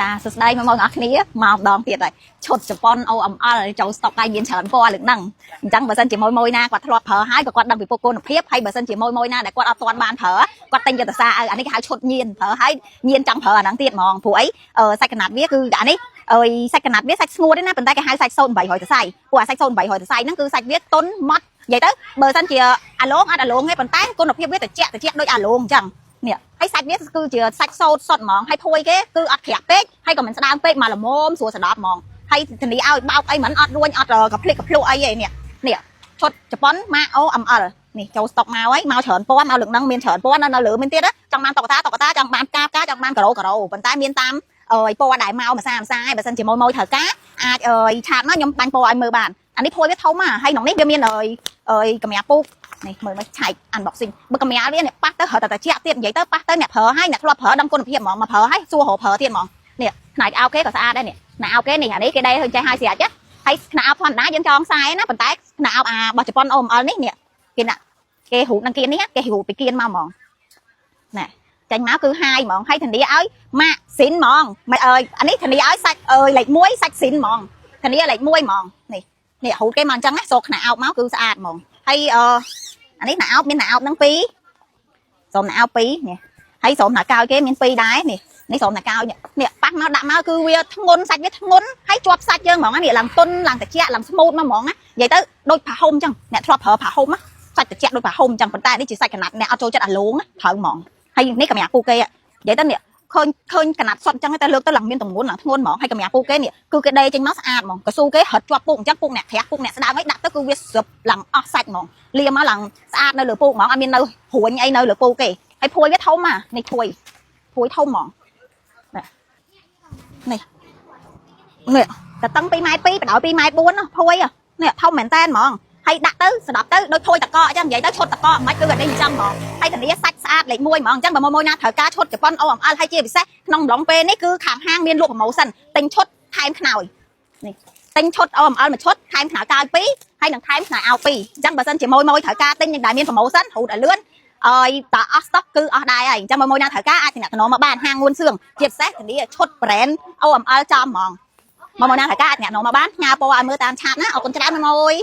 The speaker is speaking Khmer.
ចាសស្ដីមកអ្នកគ្នាមកម្ដងទៀតហើយឈុតជប៉ុនអូអំអល់ចូលស្តុកដៃមានច្រើនពណ៌លើហ្នឹងអញ្ចឹងបើសិនជាមួយណាគាត់ធ្លាប់ប្រើហើយក៏គាត់ដឹងពីពុកគុណភាពហើយបើសិនជាមួយណាដែលគាត់អត់ទាន់បានប្រើគាត់ទិញយកទៅសារអានេះគេហៅឈុតញៀនប្រើហើយញៀនចង់ប្រើអាហ្នឹងទៀតហ្មងព្រោះអីសាច់កណាត់វាគឺអានេះសាច់កណាត់វាសាច់ស្ងួតទេណាប៉ុន្តែគេហៅសាច់0800សរសៃព្រោះអាសាច់0800សរសៃហ្នឹងគឺសាច់វាទន់ម៉ត់និយាយទៅបើសិនជាអាឡងអត់អាឡងទេប៉ុន្តែគុណភាពវាត្រជាក់ដូចអាឡងអញ្ចឹងនេះហើយសាច់វាគឺជាសាច់សូត្រសុទ្ធហ្មងហើយភួយគេគឺអត់ក្រាក់ពេកហើយក៏មិនស្ដើងពេកមកល្មមស្រួលស្ដាប់ហ្មងហើយធានាឲ្យបោកអីមិនអត់រួញអត់កភ្លេចកភ្លុះអីទេនេះឈុតជប៉ុនម៉ា OML នេះចូលស្តុកមកហើយមកច្រើនពណ៌មកលើកហ្នឹងមានច្រើនពណ៌នៅលើមានទៀតចង់បានតុក្កតាចង់បានកាចង់បានការ៉ូប៉ុន្តែមានតាមពណ៌ដែលមកភាសាហើយបើសិនជាមួយត្រូវការអាចឆាតមកខ្ញុំបាញ់ពណ៌ឲ្យមើលបានអានេះភួយវាធំហ่ะហើយក្នុងនេះវាមានកម្រាពូកនេះមើលមកឆែក unboxing បើកម្រាលវានេះប៉ះទៅត្រូវតែត្រជាក់ទៀតនិយាយទៅប៉ះទៅអ្នកប្រើហើយអ្នកធ្លាប់ប្រើដឹងគុណភាពហ្មងមកប្រើហើយសួររកប្រើទៀតហ្មងនេះខ្នែកអោបគេក៏ស្អាតដែរនេះខ្នែកអោបគេនេះអានេះគេដែរចេះឲ្យស្រាច់ហើយខ្នែកអោបធម្មតាយើងចងខ្សែណាប៉ុន្តែខ្នែកអោបរបស់ជប៉ុន OML នេះគេណាគេរូបនឹងគៀននេះគេរូបពីគៀនមកហ្មងណែចាញ់មកគឺហាយហ្មងហើយធានាឲ្យម៉ាក់ស៊ីនហ្មងមិនអានេះធានាឲ្យសាច់លេខ1សាច់ស៊ីនហ្មងធានាលេខ1ហ្មងនេះរូបគេមកអញ្ចឹងណាសូកខ្នែកអោបមកគឺស្អាតហ្មងហើយអានេះណាអោបមានណាអោបនឹង2សូមណាអោប2នេះហើយសូមណាកោយគេមាន2ដែរនេះសូមណាកោយនេះប៉ះមកដាក់មកគឺវាធ្ងន់សាច់វាធ្ងន់ហើយជាប់សាច់យើងហ្មងនេះឡើងទុនឡើងត្រជាក់ឡើងស្មូតមកហ្មងណានិយាយទៅដូចផាហុំអញ្ចឹងអ្នកធ្លាប់ប្រើផាហុំសាច់ត្រជាក់ដូចផាហុំអញ្ចឹងប៉ុន្តែនេះជាសាច់កណាត់អ្នកអត់ចូលចិត្តអាឡងត្រូវហ្មងហើយនេះកម្រាពូគេនិយាយទៅនេះឃើញកណាត់សុតអញ្ចឹងតែលើកទៅឡើងមានទម្ងន់ឡើងធ្ងន់ហ្មងហើយកម្រាពូគេនេះគឺគេដេរចេញមកស្អាតហ្មងកស៊ូគេរត់ជាប់ពូកអញ្ចឹងពូកអ្នកក្រាស់ពូកអ្នកស្ដើងឲ្យដាក់ទៅគឺវាស្រាប់ឡើងអស់សាច់ហ្មងលាមកឡើងស្អាតនៅលើពូកហ្មងអត់មាននៅរួញអីនៅលើពូកគេហើយភួយវាធំនេះភួយធំហ្មងនេះតតឹង2.2ម៉ែត្របដោយ2.4ម៉ែត្រភួយនេះធំមែនតើហ្មងហើយដាក់ទៅស្ដាប់ទៅដូចភួយតកអញ្ចឹងនិយាយទៅឈុតតកមិនគឺអានេះអញ្ចឹងហ្មងហើយធានាសាច់ស្អាតលេខ1ហ្មងអញ្ចឹងបើមួយណាត្រូវការឈុតជប៉ុន OML ហើយជាពិសេសក្នុងអំឡុងពេលនេះគឺខាងហាងមានលក់ប្រូម៉ូសិនទិញឈុតថែមខ្នើយនេះទិញឈុត OML មួយឈុតថែមខ្នើយកោយ2ហើយនឹងថែមខ្នើយអោ2អញ្ចឹងបើសិនជាមួយត្រូវការទិញដែលមានប្រូម៉ូសិនរូតឲ្យលឿនឲ្យតអស់ស្តុកគឺអស់ដែរហើយអញ្ចឹងមួយណាត្រូវការអាចទំនាក់ទំនងមកបានហាងងួនសឿងជាពិសេសធានាឈុត brand OML ចំហ្មងមួយណាត្រូវការអាចទំនាក់ទំនងមកបានផ្ញើពណ៌ឲ្យមើលតាមឆាតណាអរគុណច្រើនមួយ